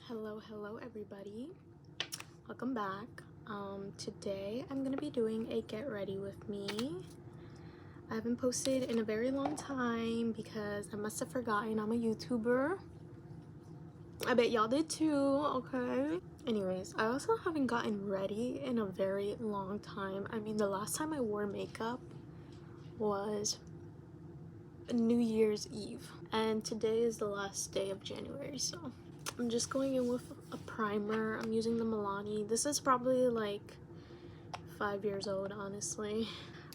Hello everybody, welcome back. Today I'm gonna be doing a get ready with me. I haven't posted in a very long time because I must have forgotten I'm a YouTuber. I bet y'all did too, okay? Anyways, I also haven't gotten ready in a very long time. I mean, the last time I wore makeup was New Year's Eve, and today is the last day of January, so I'm just going in with a primer. I'm using the Milani. This is probably like 5 years old, honestly.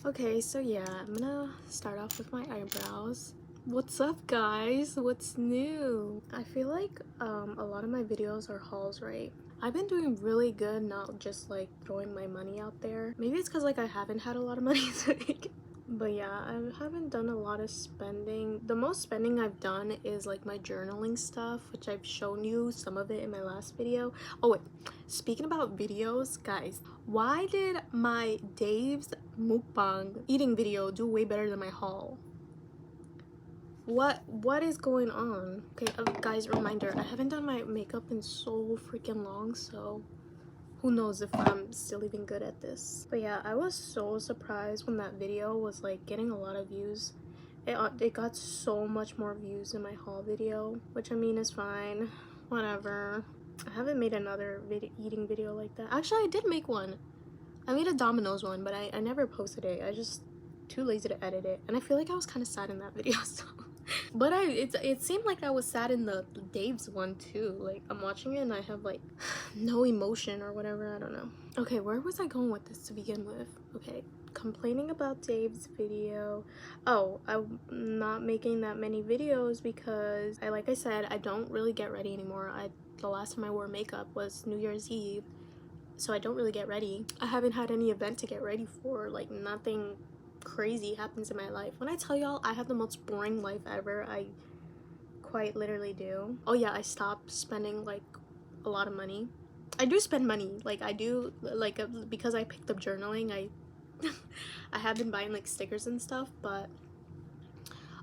Okay, so yeah, I'm gonna start off with my eyebrows. What's up, guys? What's new? I feel like a lot of my videos are hauls, right? I've been doing really good, not just like throwing my money out there. Maybe it's because like I haven't had a lot of money to make. But yeah, I haven't done a lot of spending. The most spending I've done is like my journaling stuff, which I've shown you some of it in my last video. Oh wait, speaking about videos, guys, why did my Dave's mukbang eating video do way better than my haul? What is going on? Okay, guys, reminder, I haven't done my makeup in so freaking long, so who knows if I'm still even good at this. But yeah, I was so surprised when that video was like getting a lot of views. It got so much more views than my haul video, which I mean is fine, whatever. I haven't made another eating video like that. Actually, I did make one. I made a Domino's one, but I never posted it. I just too lazy to edit it, and I feel like I was kind of sad in that video, so but it seemed like I was sad in the Dave's one too. Like, I'm watching it and I have like no emotion or whatever, I don't know. Okay, where was I going with this to begin with? Okay, complaining about Dave's video. Oh, I'm not making that many videos because like I said, I don't really get ready anymore. The last time I wore makeup was New Year's Eve, so I don't really get ready. I haven't had any event to get ready for, like nothing crazy happens in my life. When I tell y'all I have the most boring life ever, I quite literally do. Oh yeah, I stopped spending like a lot of money. I do spend money, like I do, like because I picked up journaling, I have been buying like stickers and stuff, but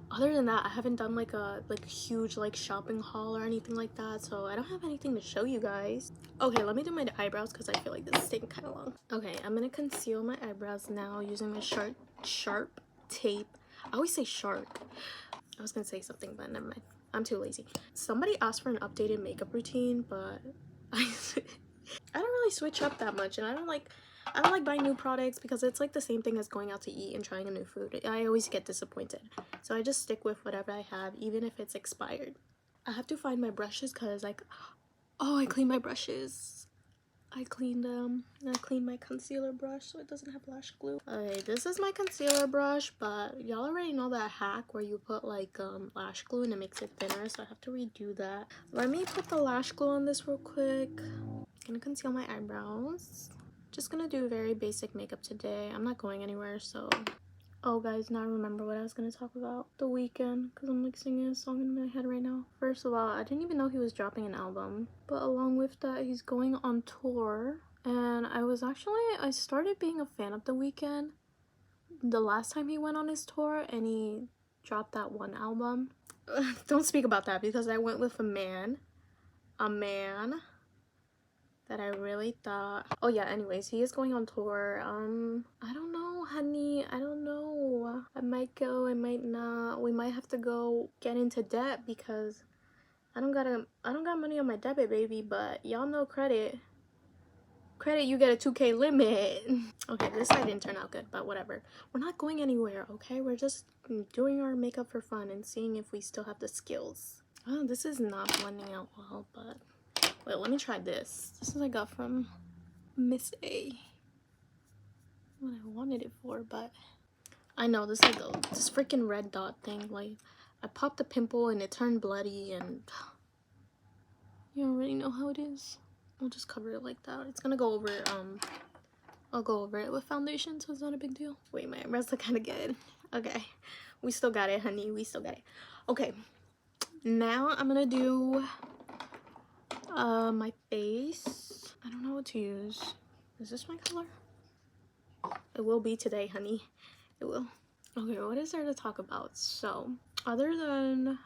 other than that I haven't done like a huge like shopping haul or anything like that, so I don't have anything to show you guys. Okay, let me do my eyebrows because I feel like this is taking kind of long. Okay, I'm gonna conceal my eyebrows now using my sharp tape. I always say sharp. I was gonna say something, but never mind. I'm too lazy. Somebody asked for an updated makeup routine, but I don't really switch up that much, and I don't like buying new products because it's like the same thing as going out to eat and trying a new food. I always get disappointed, so I just stick with whatever I have, even if it's expired. I have to find my brushes because like, oh, I clean my brushes. I cleaned them, and I cleaned my concealer brush so it doesn't have lash glue. Okay, this is my concealer brush, but y'all already know that hack where you put like lash glue and it makes it thinner, so I have to redo that. Let me put the lash glue on this real quick. Gonna conceal my eyebrows. Just gonna do very basic makeup today. I'm not going anywhere, so. Oh guys, now I remember what I was gonna talk about. The Weeknd, because I'm like singing a song in my head right now. First of all, I didn't even know he was dropping an album, but along with that, he's going on tour. And I started being a fan of The Weeknd the last time he went on his tour and he dropped that one album. Don't speak about that because I went with a man that I really thought. Oh yeah, anyways, he is going on tour. I don't know, honey, I don't know. I might go, I might not. We might have to go get into debt because I don't got money on my debit, baby, but y'all know credit, you get a 2K limit. Okay, this side didn't turn out good, but whatever. We're not going anywhere, okay? We're just doing our makeup for fun and seeing if we still have the skills. Oh, this is not blending out well, but wait, let me try this. This is I got from Miss A. What I wanted it for, but I know this like this freaking red dot thing. Like, I popped a pimple and it turned bloody, and you don't really know how it is. I'll just cover it like that. It's gonna go over I'll go over it with foundation, so it's not a big deal. Wait, my eyebrows look kind of good. Okay, we still got it, honey. We still got it. Okay, now I'm gonna do my face. I don't know what to use. Is this my color? It will be today, honey. It will. Okay, what is there to talk about? So, other than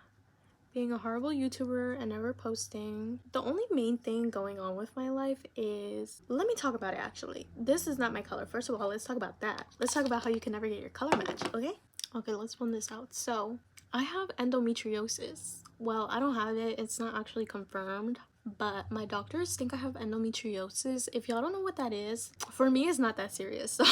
being a horrible YouTuber and never posting. The only main thing going on with my life is, let me talk about it actually. This is not my color. First of all, let's talk about that. Let's talk about how you can never get your color match, okay? Okay, let's run this out. So, I have endometriosis. Well, I don't have it. It's not actually confirmed, but my doctors think I have endometriosis. If y'all don't know what that is, for me, it's not that serious. So,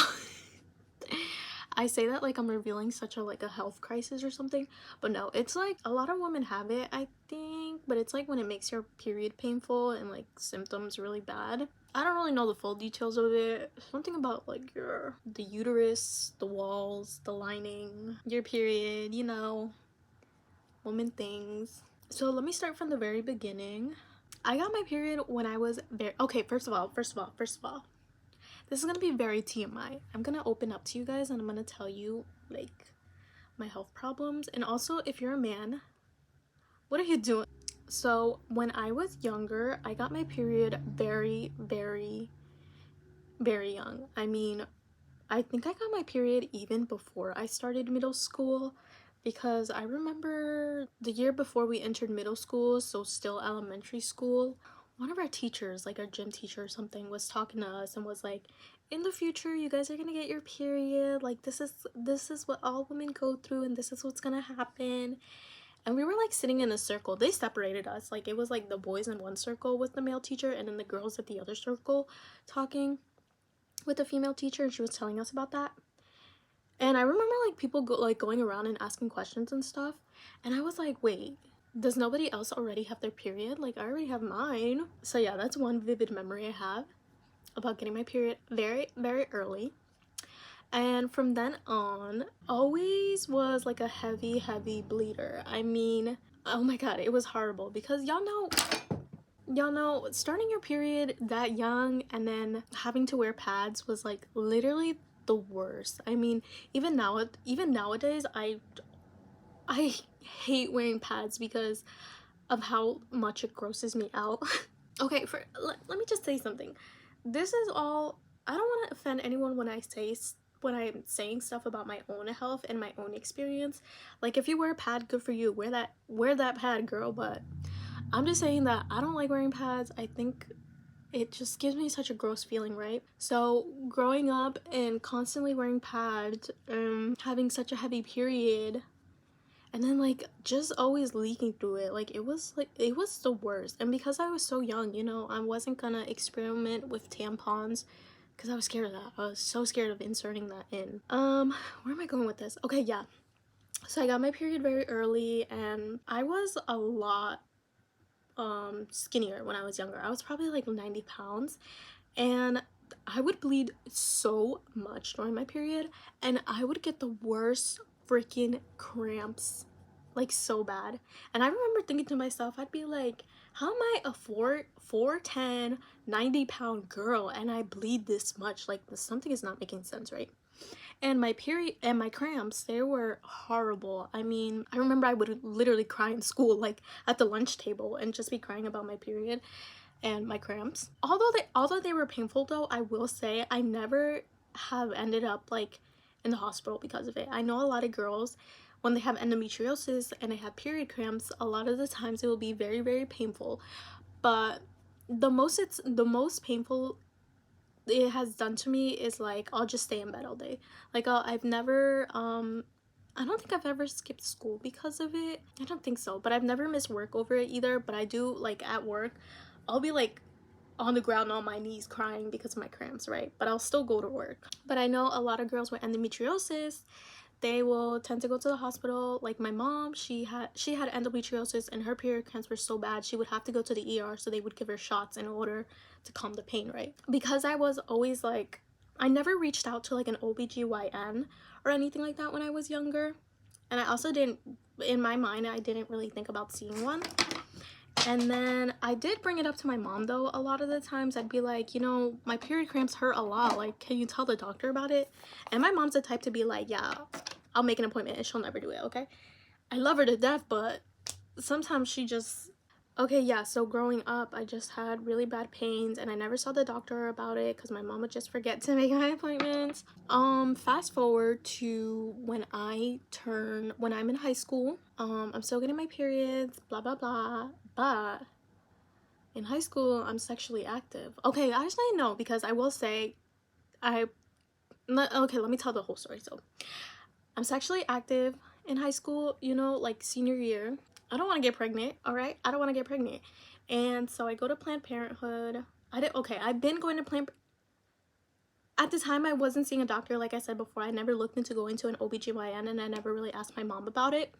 I say that like I'm revealing such a health crisis or something, but no, it's like a lot of women have it, I think, but it's like when it makes your period painful and like symptoms really bad. I don't really know the full details of it. Something about like the uterus, the walls, the lining, your period, you know, woman things. So let me start from the very beginning. I got my period when I was okay, first of all, this is gonna be very TMI. I'm gonna open up to you guys and I'm gonna tell you like my health problems. And also, if you're a man, what are you doing? So when I was younger, I got my period very, very, very young. I mean, I think I got my period even before I started middle school, because I remember the year before we entered middle school, so still elementary school, one of our teachers, like our gym teacher or something, was talking to us and was like, in the future you guys are gonna get your period, like this is what all women go through and this is what's gonna happen. And we were like sitting in a circle. They separated us, like it was like the boys in one circle with the male teacher and then the girls at the other circle talking with the female teacher, and she was telling us about that. And I remember like people going around and asking questions and stuff, and I was like, wait, does nobody else already have their period? Like I already have mine. So yeah, that's one vivid memory I have about getting my period very, very early. And from then on, always was like a heavy, heavy bleeder. I mean, oh my god, it was horrible because y'all know starting your period that young and then having to wear pads was like literally the worst. I mean, even nowadays I hate wearing pads because of how much it grosses me out. Okay, let me just say something. This is all, I don't want to offend anyone when I'm saying stuff about my own health and my own experience. Like if you wear a pad, good for you. Wear that pad, girl, but I'm just saying that I don't like wearing pads. I think it just gives me such a gross feeling, right? So growing up and constantly wearing pads, having such a heavy period, and then like just always leaking through it, like it was the worst. And because I was so young, you know, I wasn't gonna experiment with tampons because I was scared of that. I was so scared of inserting that in. Where am I going with this? Okay, yeah, so I got my period very early and I was a lot skinnier when I was younger. I was probably like 90 pounds, and I would bleed so much during my period, and I would get the worst freaking cramps, like so bad. And I remember thinking to myself, I'd be like, how am I a 4'10", 90-pound girl and I bleed this much? Like something is not making sense, right? And my period and my cramps, they were horrible. I mean, I remember I would literally cry in school, like at the lunch table, and just be crying about my period and my cramps. Although they were painful though, I will say I never have ended up like in the hospital because of it. I know a lot of girls, when they have endometriosis and they have period cramps, a lot of the times it will be very, very painful. But the most painful it has done to me is like I'll just stay in bed all day. Like I've never I don't think I've ever skipped school because of it. I don't think so, but I've never missed work over it either. But I do, like at work, I'll be like on the ground on my knees crying because of my cramps, right? But I'll still go to work. But I know a lot of girls with endometriosis, they will tend to go to the hospital. Like my mom, she had endometriosis and her period cramps were so bad she would have to go to the ER, so they would give her shots in order to calm the pain, right? Because I was always like, I never reached out to like an OBGYN or anything like that when I was younger. And I also didn't, in my mind, I didn't really think about seeing one. And then I did bring it up to my mom though. A lot of the times I'd be like, you know, my period cramps hurt a lot, like can you tell the doctor about it? And my mom's the type to be like, yeah, I'll make an appointment, and she'll never do it. Okay, I love her to death, but sometimes she just Okay, yeah, so growing up, I just had really bad pains and I never saw the doctor about it because my mom would just forget to make my appointments. Fast forward to when I'm in high school. I'm still getting my periods, blah blah blah, but in high school, I'm sexually active. Okay, actually no, because I will say okay, let me tell the whole story. So, I'm sexually active in high school, you know, like senior year. I don't want to get pregnant, all right? I don't want to get pregnant. And so I go to Planned Parenthood. I've been going to Planned at the time I wasn't seeing a doctor like I said before. I never looked into going to an OBGYN and I never really asked my mom about it.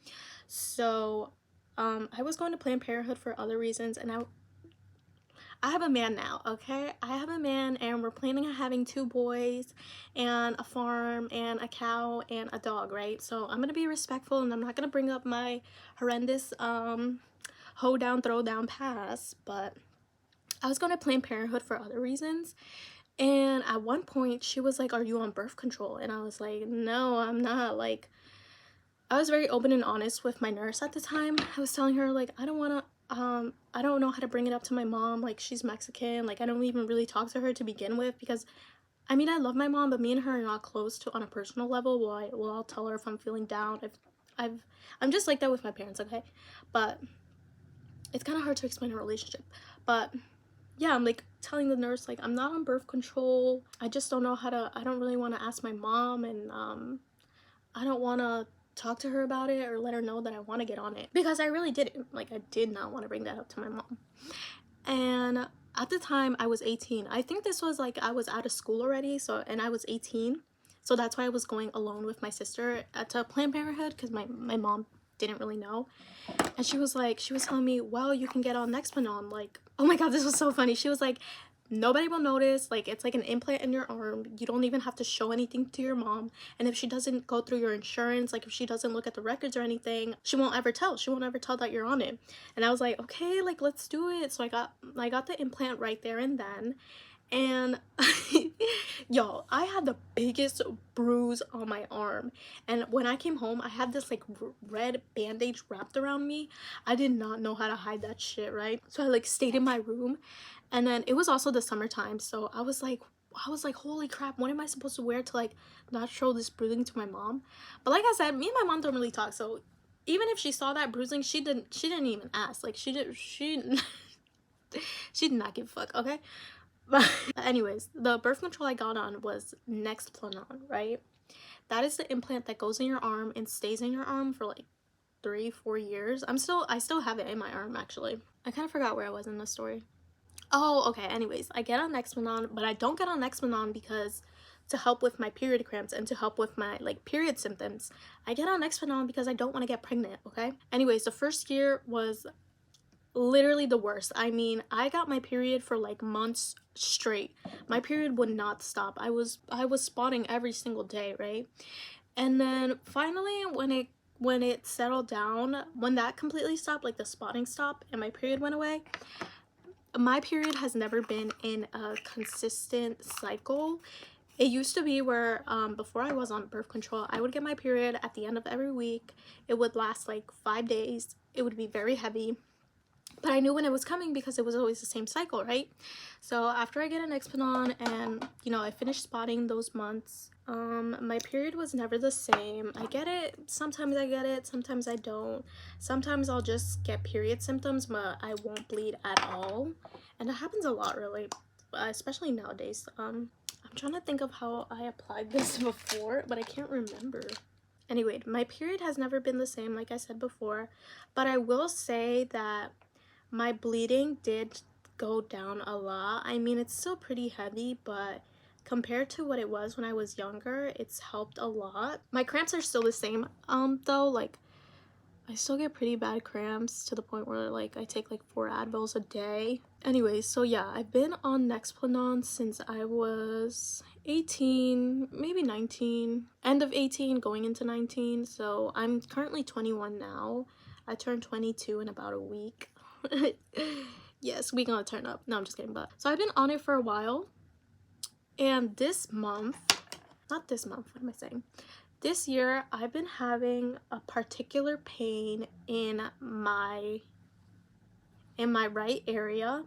So, I was going to Planned Parenthood for other reasons and I have a man now, okay? I have a man and we're planning on having 2 boys and a farm and a cow and a dog, right? So I'm gonna be respectful and I'm not gonna bring up my horrendous hoe down, throw down past, but I was going to Planned Parenthood for other reasons. And at one point she was like, "Are you on birth control?" And I was like, "No, I'm not." Like, I was very open and honest with my nurse at the time. I was telling her like, I don't know how to bring it up to my mom. Like, she's Mexican. Like, I don't even really talk to her to begin with because I mean, I love my mom, but me and her are not close to on a personal level. I'll tell her if I'm feeling down. If I'm just like that with my parents, okay? But it's kind of hard to explain a relationship. But yeah, I'm like telling the nurse like I'm not on birth control. I just don't know how to. I don't really want to ask my mom, and I don't want to talk to her about it or let her know that I want to get on it because I really didn't. Like, I did not want to bring that up to my mom. And at the time I was 18. I think this was like I was out of school already, and I was 18. So that's why I was going alone with my sister to Planned Parenthood because my mom didn't really know. And she was telling me, "Well, you can get on Nexplanon." Like, oh my god, this was so funny. She was like, "Nobody will notice. Like, it's like an implant in your arm. You don't even have to show anything to your mom. And if she doesn't go through your insurance, like if she doesn't look at the records or anything, she won't ever tell. She won't ever tell that you're on it." And I was like, "Okay, like let's do it." So I got the implant right there and then. And y'all, I had the biggest bruise on my arm, and when I came home I had this like red bandage wrapped around me. I did not know how to hide that shit, right? So I like stayed in my room, and then it was also the summertime, so I was like, holy crap, what am I supposed to wear to like not show this bruising to my mom? But like I said, me and my mom don't really talk, so even if she saw that bruising, she didn't even ask. Like, she she did not give a fuck, okay? But anyways, the birth control I got on was Nexplanon, right? That is the implant that goes in your arm and stays in your arm for like 3-4 years. I still have it in my arm, actually. I kind of forgot where I was in the story. Oh, okay. Anyways, I get on Nexplanon, but I don't get on Nexplanon because to help with my period cramps and to help with my like period symptoms. I get on Nexplanon because I don't want to get pregnant, okay? Anyways, the first year was literally the worst. I mean, I got my period for like months straight. My period would not stop. I was spotting every single day, right? And then finally when it settled down, when that completely stopped, like the spotting stopped and my period went away, my period has never been in a consistent cycle. It used to be where before I was on birth control, I would get my period at the end of every week. It would last like 5 days. It would be very heavy, but I knew when it was coming because it was always the same cycle, right? So after I get an Expanon and, you know, I finished spotting those months, my period was never the same. I get it, sometimes I don't. Sometimes I'll just get period symptoms, but I won't bleed at all. And it happens a lot, really, especially nowadays. I'm trying to think of how I applied this before, but I can't remember. Anyway, my period has never been the same, like I said before, but I will say that my bleeding did go down a lot. I mean, it's still pretty heavy, but compared to what it was when I was younger, it's helped a lot. My cramps are still the same, though. Like, I still get pretty bad cramps to the point where like I take like 4 Advils a day. Anyways, so yeah, I've been on Nexplanon since I was 18, maybe 19, end of 18 going into 19. So I'm currently 21 now. I turned 22 in about a week. Yes, we gonna turn up. No, I'm just kidding. But so I've been on it for a while, and this month, not this month, what am I saying? This year, I've been having a particular pain in my in my right area.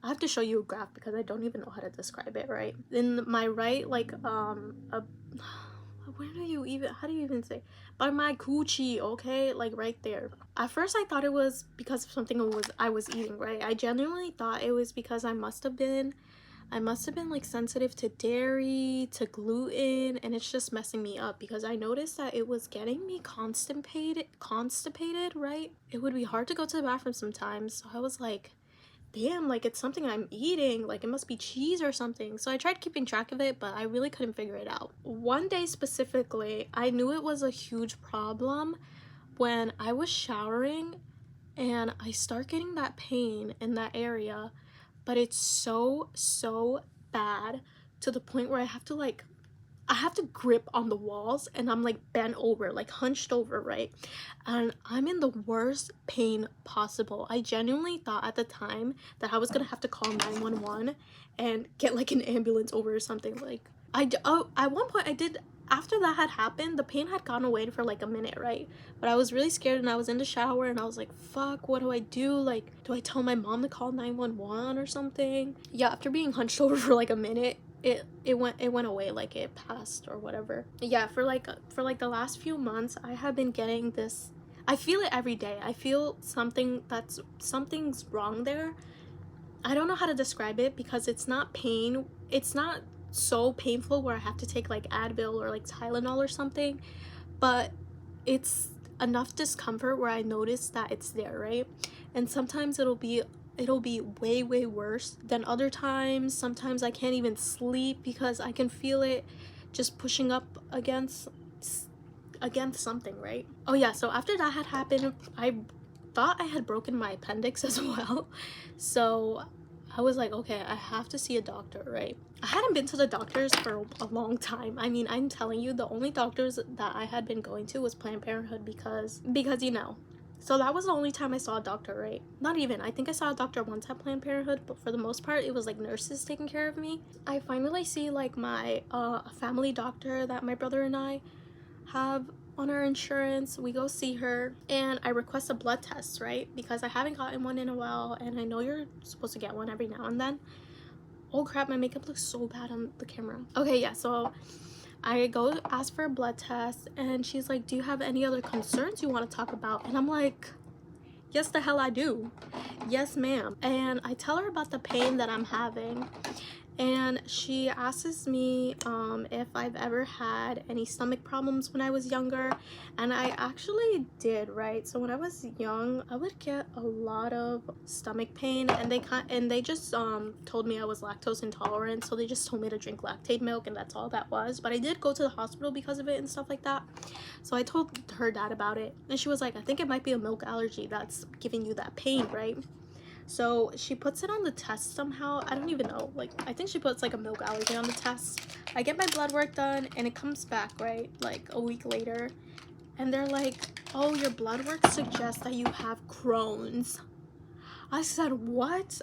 I have to show you a graph because I don't even know how to describe it, right? In my right, like, where do you even, how do you even say? By my coochie, okay? Like, right there. At first, I thought it was because of something I was eating, right? I genuinely thought it was because I must have been like sensitive to dairy, to gluten, and it's just messing me up because I noticed that it was getting me constipated, right? It would be hard to go to the bathroom sometimes. So I was like, damn, like it's something I'm eating, like it must be cheese or something. So I tried keeping track of it, but I really couldn't figure it out. One day specifically, I knew it was a huge problem when I was showering and I start getting that pain in that area, but it's so bad to the point where I have to grip on the walls and I'm like bent over, like hunched over, right? And I'm in the worst pain possible. I genuinely thought at the time that I was gonna have to call 911 and get like an ambulance over or something. Like, at one point I did, after that had happened, the pain had gone away for like a minute, right? But I was really scared and I was in the shower and I was like, fuck, what do I do? Like, do I tell my mom to call 911 or something? Yeah, after being hunched over for like a minute, it went away, like it passed or whatever. Yeah, for like the last few months I have been getting this, I feel it every day. I feel something's wrong there. I don't know how to describe it because it's not pain, it's not so painful where I have to take like Advil or like Tylenol or something, but it's enough discomfort where I notice that it's there, right? And sometimes it'll be way worse than other times. Sometimes I can't even sleep because I can feel it just pushing up against something, right? Oh yeah, so after that had happened, I thought I had broken my appendix as well. So I was like, okay, I have to see a doctor, right? I hadn't been to the doctors for a long time. I mean, I'm telling you, the only doctors that I had been going to was Planned Parenthood because you know. So that was the only time I saw a doctor, right? Not even. I think I saw a doctor once at Planned Parenthood, but for the most part, it was like nurses taking care of me. I finally see like my family doctor that my brother and I have on our insurance. We go see her and I request a blood test, right? Because I haven't gotten one in a while and I know you're supposed to get one every now and then. Oh crap, my makeup looks so bad on the camera. Okay, yeah, so I go ask for a blood test and she's like, do you have any other concerns you want to talk about? And I'm like, yes, the hell I do. Yes, ma'am. And I tell her about the pain that I'm having. And she asks me if I've ever had any stomach problems when I was younger, and I actually did, right? So when I was young, I would get a lot of stomach pain, and they just told me I was lactose intolerant, so they just told me to drink lactate milk, and that's all that was. But I did go to the hospital because of it and stuff like that. So I told her dad about it, and she was like, I think it might be a milk allergy that's giving you that pain, right? So she puts it on the test somehow. I don't even know. Like, I think she puts like a milk allergy on the test. I get my blood work done and it comes back, right? Like a week later. And they're like, oh, your blood work suggests that you have Crohn's. I said, what?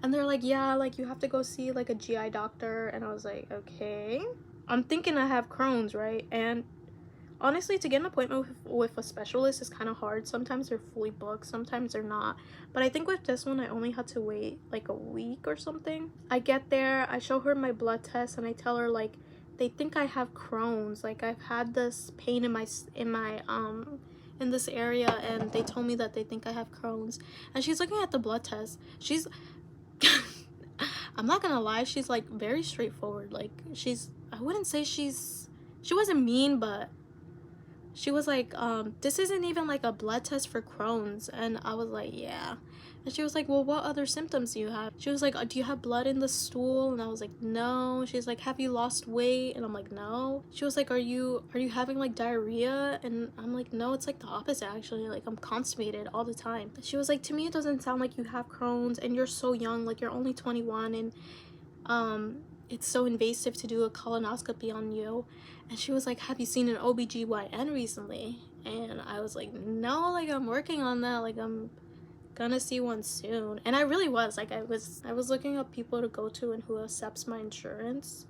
And they're like, yeah, like you have to go see like a GI doctor. And I was like, okay. I'm thinking I have Crohn's, right? And honestly, to get an appointment with a specialist is kind of hard. Sometimes they're fully booked, sometimes they're not. But I think with this one, I only had to wait like a week or something. I get there, I show her my blood test, and I tell her like, they think I have Crohn's. Like I've had this pain in this area, and they told me that they think I have Crohn's. And she's looking at the blood test. She's, I'm not gonna lie, she's like very straightforward. Like I wouldn't say she wasn't mean, but she was like, this isn't even like a blood test for Crohn's. And I was like, yeah. And she was like, well, what other symptoms do you have? She was like, do you have blood in the stool? And I was like, no. She's like, have you lost weight? And I'm like, no. She was like, are you having like diarrhea? And I'm like, no, it's like the opposite actually. Like I'm constipated all the time. She was like, to me it doesn't sound like you have Crohn's, and you're so young, like you're only 21, and it's so invasive to do a colonoscopy on you. And she was like, have you seen an OBGYN recently? And I was like, no, like I'm working on that, like I'm gonna see one soon. And I really was like, I was looking up people to go to and who accepts my insurance.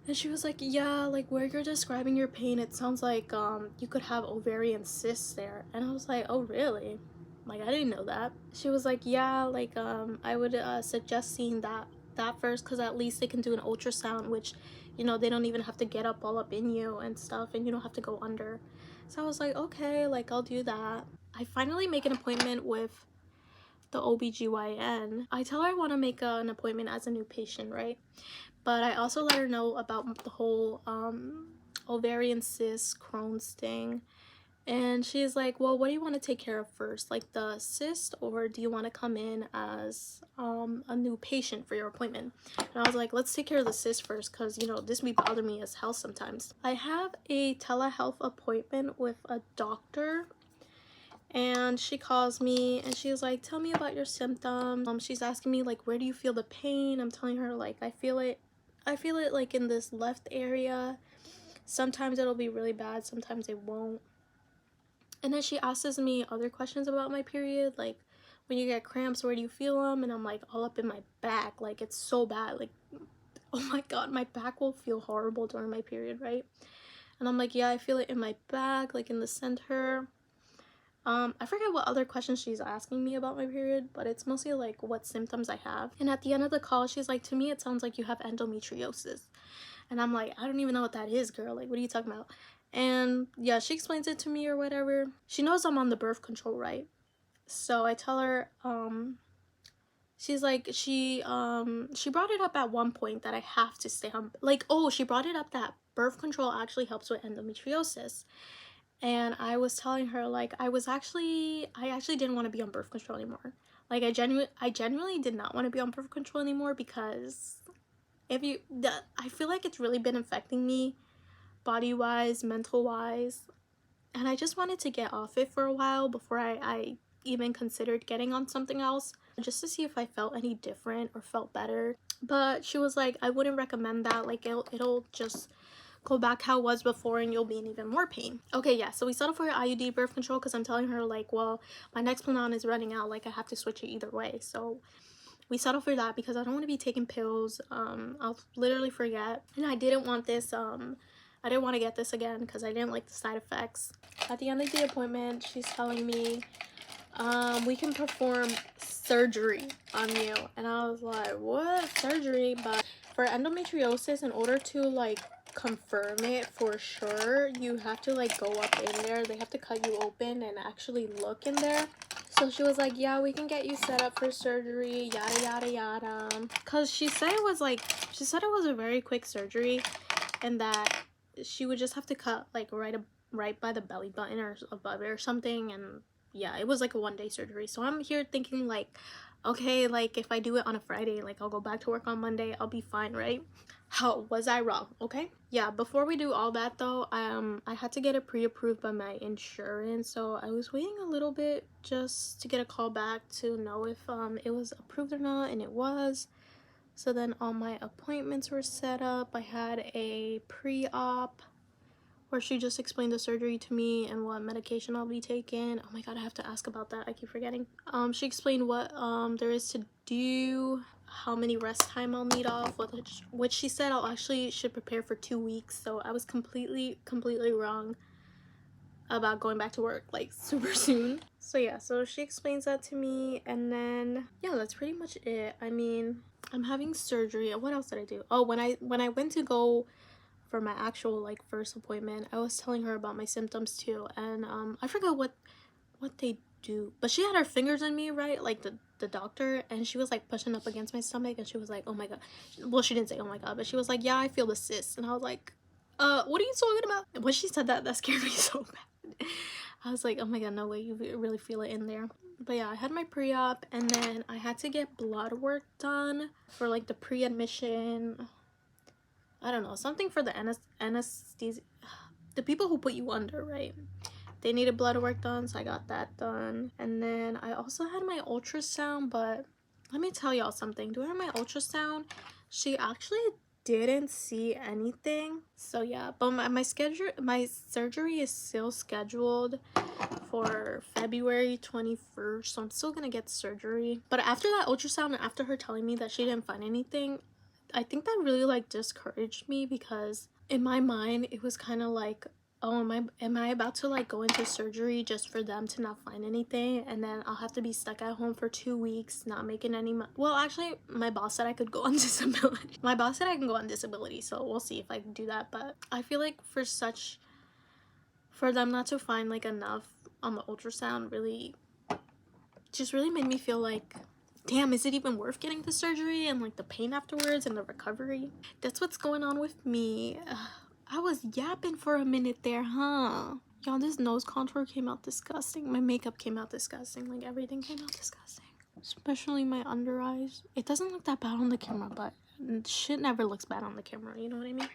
And she was like, yeah, like where you're describing your pain, it sounds like you could have ovarian cysts there. And I was like, oh really? Like, I didn't know that. She was like, yeah, like, I would suggest seeing that first, because at least they can do an ultrasound, which, you know, they don't even have to get up all up in you and stuff, and you don't have to go under. So I was like, okay, like, I'll do that. I finally make an appointment with the OBGYN. I tell her I want to make an appointment as a new patient, right? But I also let her know about the whole ovarian cyst, Crohn's thing. And she's like, well, what do you want to take care of first? Like the cyst, or do you want to come in as a new patient for your appointment? And I was like, let's take care of the cyst first, because, you know, this may bother me as hell sometimes. I have a telehealth appointment with a doctor, and she calls me and she's like, tell me about your symptoms. She's asking me like, where do you feel the pain? I'm telling her like, I feel it like in this left area. Sometimes it'll be really bad, sometimes it won't. And then she asks me other questions about my period, like, when you get cramps, where do you feel them? And I'm like, all up in my back. Like, it's so bad. Like, oh my god, my back will feel horrible during my period, right? And I'm like, yeah, I feel it in my back, like in the center. I forget what other questions she's asking me about my period, but it's mostly like what symptoms I have. And at the end of the call, she's like, to me it sounds like you have endometriosis. And I'm like, I don't even know what that is, girl. Like, what are you talking about? And yeah, she explains it to me or whatever. She knows I'm on the birth control, right? So I tell her, she's like, she brought it up at one point that I have to stay on, like, oh, she brought it up that birth control actually helps with endometriosis. And I was telling her, like, I actually didn't want to be on birth control anymore. Like, I genuinely did not want to be on birth control anymore, because I feel like it's really been affecting me body-wise, mental-wise, and I just wanted to get off it for a while before I even considered getting on something else, just to see if I felt any different or felt better. But she was like, I wouldn't recommend that. Like, it'll just go back how it was before and you'll be in even more pain. Okay, yeah, so we settled for IUD birth control, because I'm telling her, like, well, my Nexplanon is running out, like, I have to switch it either way. So we settled for that because I don't want to be taking pills. I'll literally forget, and I didn't want this I didn't want to get this again because I didn't like the side effects. At the end of the appointment, she's telling me, we can perform surgery on you. And I was like, what? Surgery? But for endometriosis, in order to, like, confirm it for sure, you have to, like, go up in there. They have to cut you open and actually look in there. So she was like, yeah, we can get you set up for surgery, yada yada yada. Because she said it was a very quick surgery, and that she would just have to cut, like, right by the belly button or above it or something. And yeah, it was like a one-day surgery. So I'm here thinking, like, okay, like, if I do it on a Friday, like, I'll go back to work on Monday, I'll be fine, right? How was I wrong? Okay, yeah, before we do all that though, I had to get it pre-approved by my insurance, so I was waiting a little bit just to get a call back to know if it was approved or not, and it was. So then all my appointments were set up. I had a pre-op where she just explained the surgery to me and what medication I'll be taking. Oh my god, I have to ask about that. I keep forgetting. She explained what there is to do, how many rest time I'll need off, which she said I'll actually should prepare for 2 weeks. So I was completely wrong about going back to work, like, super soon. So yeah, so she explains that to me, and then yeah, that's pretty much it. I mean, I'm having surgery. What else did I do? Oh, when I went to go for my actual, like, first appointment, I was telling her about my symptoms too, and I forgot what they do, but she had her fingers in me, right, like the doctor, and she was like pushing up against my stomach, and she was like, oh my god, well, she didn't say oh my god, but she was like, yeah, I feel the cyst. And I was like, what are you talking about? And when she said that, that scared me so bad. I was like, oh my god, no way, you really feel it in there. But yeah, I had my pre-op, and then I had to get blood work done for, like, the pre-admission, I don't know, something for the anesthesia, the people who put you under, right? They needed blood work done, so I got that done. And then I also had my ultrasound, but let me tell y'all something. During my ultrasound, she actually didn't see anything. So yeah, but my surgery is still scheduled for February 21st, so I'm still gonna get surgery. But after that ultrasound, and after her telling me that she didn't find anything, I think that really, like, discouraged me, because in my mind it was kind of like, oh, am I about to like go into surgery just for them to not find anything, and then I'll have to be stuck at home for 2 weeks not making any money? Well, actually, my boss said I could go on disability. My boss said I can go on disability, so we'll see if I can do that. But I feel like for them not to find like enough on the ultrasound really made me feel like, damn, is it even worth getting the surgery and like the pain afterwards and the recovery? That's what's going on with me. I was yapping for a minute there, huh? Y'all, this nose contour came out disgusting. My makeup came out disgusting. Like, everything came out disgusting. Especially my under eyes. It doesn't look that bad on the camera, but shit never looks bad on the camera, you know what I mean?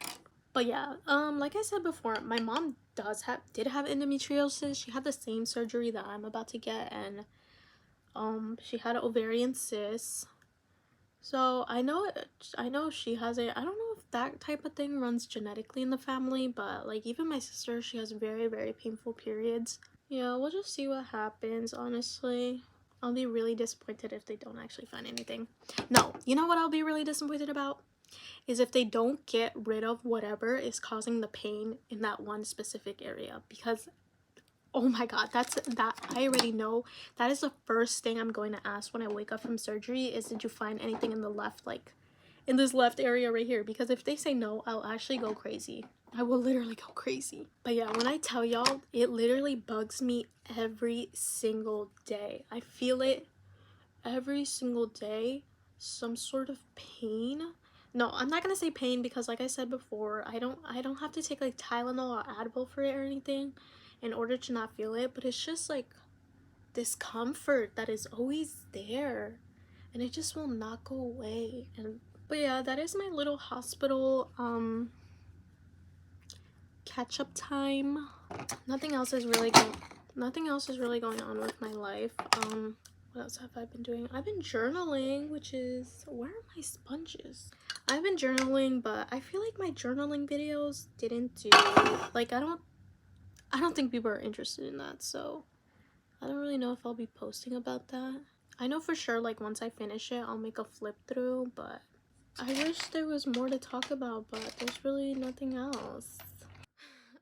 But yeah, like I said before, my mom did have endometriosis. She had the same surgery that I'm about to get, and she had an ovarian cyst. So I know she has it. I don't know if that type of thing runs genetically in the family, but like even my sister, she has very, very painful periods. Yeah, we'll just see what happens. Honestly, I'll be really disappointed if they don't actually find anything. No, you know what I'll be really disappointed about is if they don't get rid of whatever is causing the pain in that one specific area, because oh my god, I already know that is the first thing I'm going to ask when I wake up from surgery is, did you find anything in the left, like in this left area right here? Because if they say no, I'll actually go crazy. I will literally go crazy. But yeah, when I tell y'all, it literally bugs me every single day. I feel it every single day. Some sort of pain. No, I'm not gonna say pain because like I said before, I don't have to take like Tylenol or Advil for it or anything in order to not feel it, but it's just like discomfort that is always there and it just will not go away. And but yeah, that is my little hospital catch up time. Nothing else is really going on with my life. What else have I been doing? I've been journaling, which is, where are my sponges? I've been journaling, but I feel like my journaling videos didn't do, like, I don't think people are interested in that, so I don't really know if I'll be posting about that. I know for sure, like, once I finish it, I'll make a flip through, but I wish there was more to talk about, but there's really nothing else.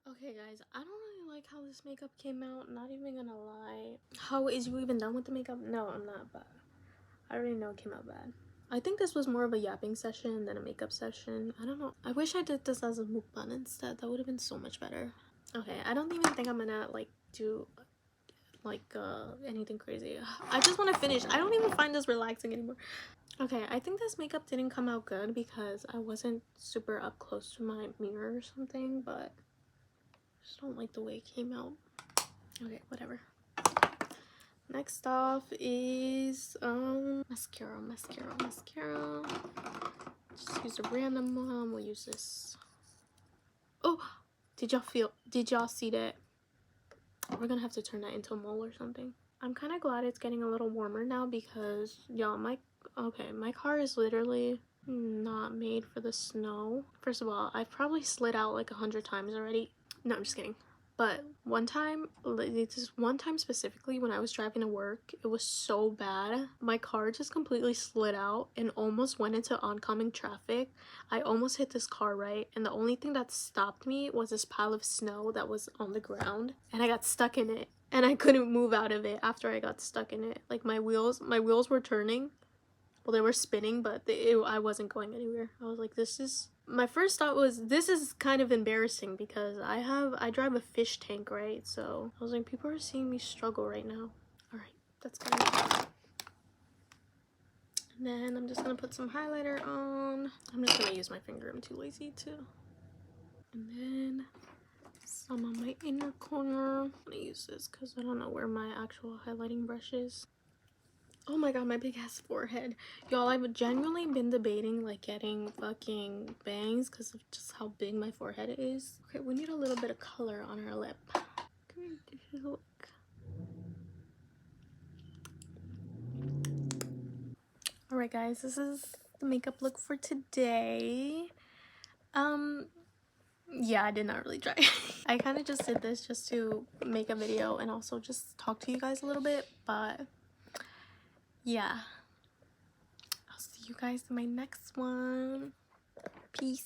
Okay guys, I don't really like how this makeup came out, not even gonna lie. How is you even done with the makeup? No, I'm not, but I already know it came out bad. I think this was more of a yapping session than a makeup session. I don't know. I wish I did this as a mukbang instead. That would have been so much better. Okay, I don't even think I'm gonna like do like anything crazy. I just want to finish. I don't even find this relaxing anymore. Okay, I think this makeup didn't come out good because I wasn't super up close to my mirror or something, but I just don't like the way it came out. Okay, whatever. Next off is mascara. Just use a random one. We'll use this. Oh, did y'all see that? We're gonna have to turn that into a mole or something. I'm kind of glad it's getting a little warmer now because y'all, my car is literally not made for the snow. First of all, I've probably slid out like 100 times already. No, I'm just kidding. But one time specifically when I was driving to work, it was so bad. My car just completely slid out and almost went into oncoming traffic. I almost hit this car, right? And the only thing that stopped me was this pile of snow that was on the ground. And I got stuck in it. And I couldn't move out of it after I got stuck in it. Like my wheels were turning. Well, they were spinning, but I wasn't going anywhere. I was like, my first thought was, this is kind of embarrassing because I drive a fish tank, right? So I was like, people are seeing me struggle right now. All right, that's kind of. And then I'm just gonna put some highlighter on. I'm just gonna use my finger. I'm too lazy to. And then some on my inner corner. I'm gonna use this because I don't know where my actual highlighting brush is. Oh my god, my big ass forehead. Y'all, I've genuinely been debating like getting fucking bangs because of just how big my forehead is. Okay, we need a little bit of color on our lip. Look. Alright guys, this is the makeup look for today. Yeah, I did not really try. I kind of just did this just to make a video and also just talk to you guys a little bit, but yeah. I'll see you guys in my next one. Peace.